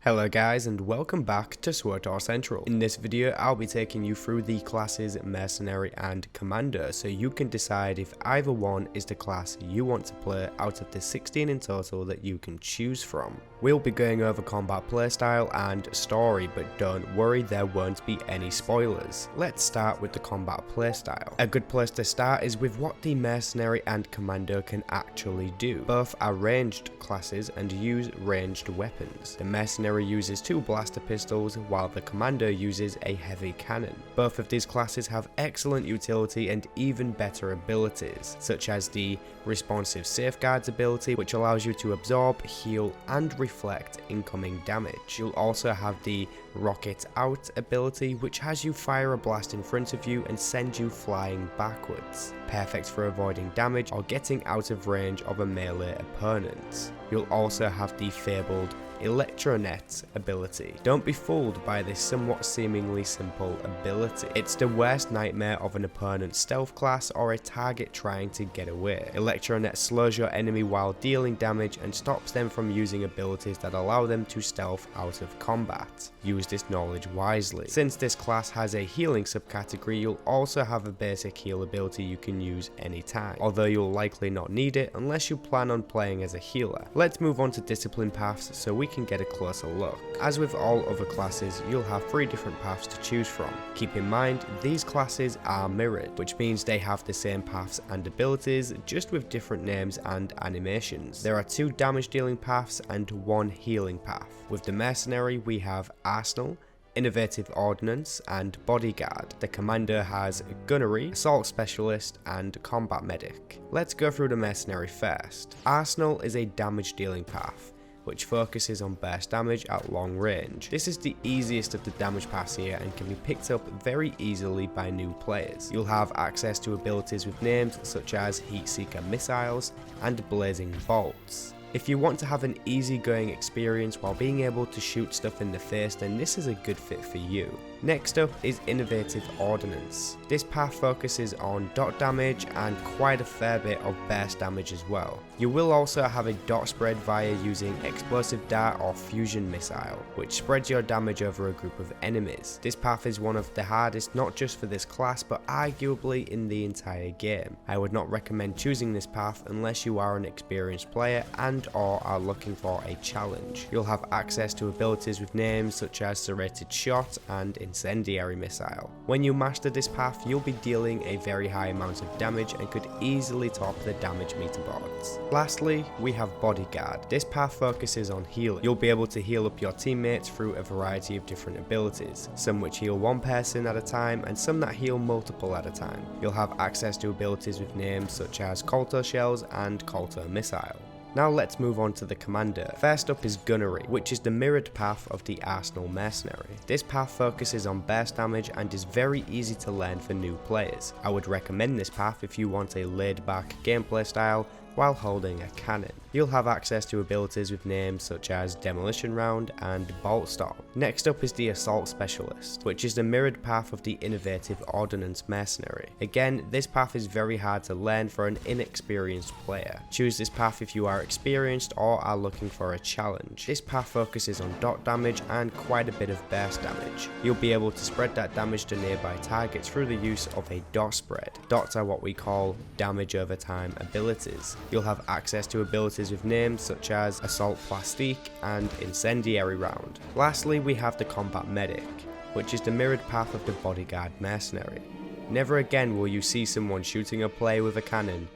Hello guys and welcome back to SWTOR Central. In this video I'll be taking you through the classes Mercenary and Commando so you can decide if either one is the class you want to play out of the 16 in total that you can choose from. We'll be going over combat playstyle and story, but don't worry, there won't be any spoilers. Let's start with the combat playstyle. A good place to start is with what the Mercenary and Commando can actually do. Both are ranged classes and use ranged weapons. The Mercenary uses 2 blaster pistols while the Commando uses a heavy cannon. Both of these classes have excellent utility and even better abilities, such as the responsive safeguards ability, which allows you to absorb, heal and reflect incoming damage. You'll also have the rocket out ability, which has you fire a blast in front of you and send you flying backwards, perfect for avoiding damage or getting out of range of a melee opponent. You'll also have the fabled Electronet ability. Don't be fooled by this somewhat seemingly simple ability. It's the worst nightmare of an opponent's stealth class or a target trying to get away. Electronet slows your enemy while dealing damage and stops them from using abilities that allow them to stealth out of combat. Use this knowledge wisely. Since this class has a healing subcategory, you'll also have a basic heal ability you can use anytime, although you'll likely not need it unless you plan on playing as a healer. Let's move on to discipline paths so we can get a closer look. As with all other classes, you'll have 3 different paths to choose from. Keep in mind, these classes are mirrored, which means they have the same paths and abilities, just with different names and animations. There are 2 damage dealing paths and 1 healing path. With the Mercenary, we have Arsenal, Innovative Ordnance and Bodyguard. The Commando has Gunnery, Assault Specialist and Combat Medic. Let's go through the Mercenary first. Arsenal is a damage dealing path, which focuses on burst damage at long range. This is the easiest of the damage paths here and can be picked up very easily by new players. You'll have access to abilities with names such as Heatseeker Missiles and Blazing Bolts. If you want to have an easygoing experience while being able to shoot stuff in the face, then this is a good fit for you. Next up is Innovative Ordnance. This path focuses on dot damage and quite a fair bit of burst damage as well. You will also have a dot spread via using Explosive Dart or Fusion Missile, which spreads your damage over a group of enemies. This path is one of the hardest not just for this class but arguably in the entire game. I would not recommend choosing this path unless you are an experienced player and or are looking for a challenge. You'll have access to abilities with names such as Serrated Shot and Incendiary Missile. When you master this path, you'll be dealing a very high amount of damage and could easily top the damage meter boards. Lastly, we have Bodyguard. This path focuses on healing. You'll be able to heal up your teammates through a variety of different abilities, some which heal one person at a time and some that heal multiple at a time. You'll have access to abilities with names such as Colto Shells and Colto Missile. Now let's move on to the Commando. First up is Gunnery, which is the mirrored path of the Arsenal Mercenary. This path focuses on burst damage and is very easy to learn for new players. I would recommend this path if you want a laid back gameplay style while holding a cannon. You'll have access to abilities with names such as Demolition Round and Bolt Storm. Next up is the Assault Specialist, which is the mirrored path of the Innovative Ordnance Mercenary. Again, this path is very hard to learn for an inexperienced player. Choose this path if you are experienced or are looking for a challenge. This path focuses on dot damage and quite a bit of burst damage. You'll be able to spread that damage to nearby targets through the use of a dot spread. Dots are what we call damage over time abilities. You'll have access to abilities with names such as Assault Plastique and Incendiary Round. Lastly, we have the Combat Medic, which is the mirrored path of the Bodyguard Mercenary. Never again will you see someone shooting a player with a cannon,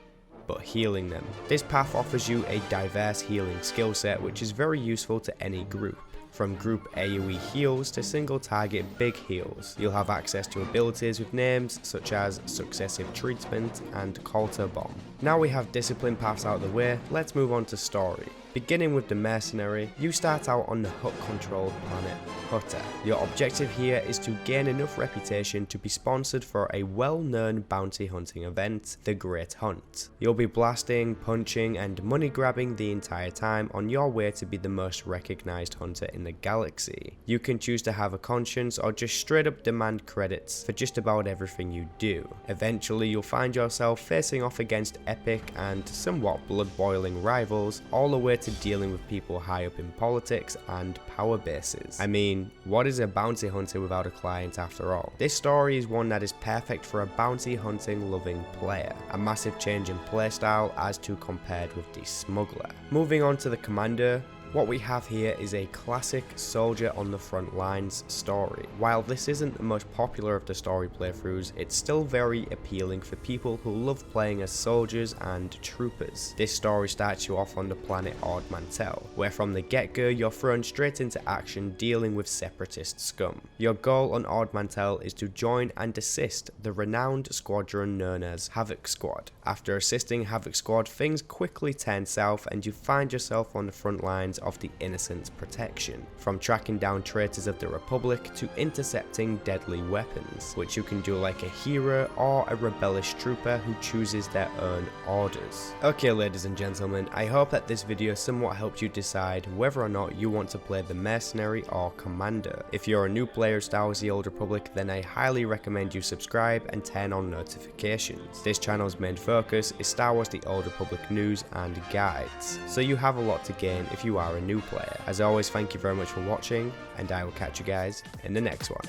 but healing them. This path offers you a diverse healing skill set which is very useful to any group. From group AoE heals to single target big heals. You'll have access to abilities with names such as Successive Treatment and Colter Bomb. Now we have discipline paths out of the way, let's move on to story. Beginning with the Mercenary, you start out on the Hut-controlled planet Hutter. Your objective here is to gain enough reputation to be sponsored for a well-known bounty hunting event, the Great Hunt. You'll be blasting, punching and money grabbing the entire time on your way to be the most recognized hunter in the galaxy. You can choose to have a conscience or just straight up demand credits for just about everything you do. Eventually you'll find yourself facing off against epic and somewhat blood-boiling rivals, all the way to dealing with people high up in politics and power bases. I mean, what is a bounty hunter without a client after all? This story is one that is perfect for a bounty hunting loving player, a massive change in playstyle as to compared with the smuggler. Moving on to the Commando, what we have here is a classic soldier on the front lines story. While this isn't the most popular of the story playthroughs, it's still very appealing for people who love playing as soldiers and troopers. This story starts you off on the planet Ord Mantell, where from the get-go you're thrown straight into action dealing with separatist scum. Your goal on Ord Mantell is to join and assist the renowned squadron known as Havoc Squad. After assisting Havoc Squad, things quickly turn south and you find yourself on the front lines of the innocent's protection, from tracking down traitors of the Republic to intercepting deadly weapons, which you can do like a hero or a rebellious trooper who chooses their own orders. Okay, ladies and gentlemen, I hope that this video somewhat helped you decide whether or not you want to play the Mercenary or Commando. If you're a new player of Star Wars: The Old Republic, then I highly recommend you subscribe and turn on notifications. This channel's main focus is Star Wars: The Old Republic news and guides, so you have a lot to gain if you are a new player. As always, thank you very much for watching, and I will catch you guys in the next one.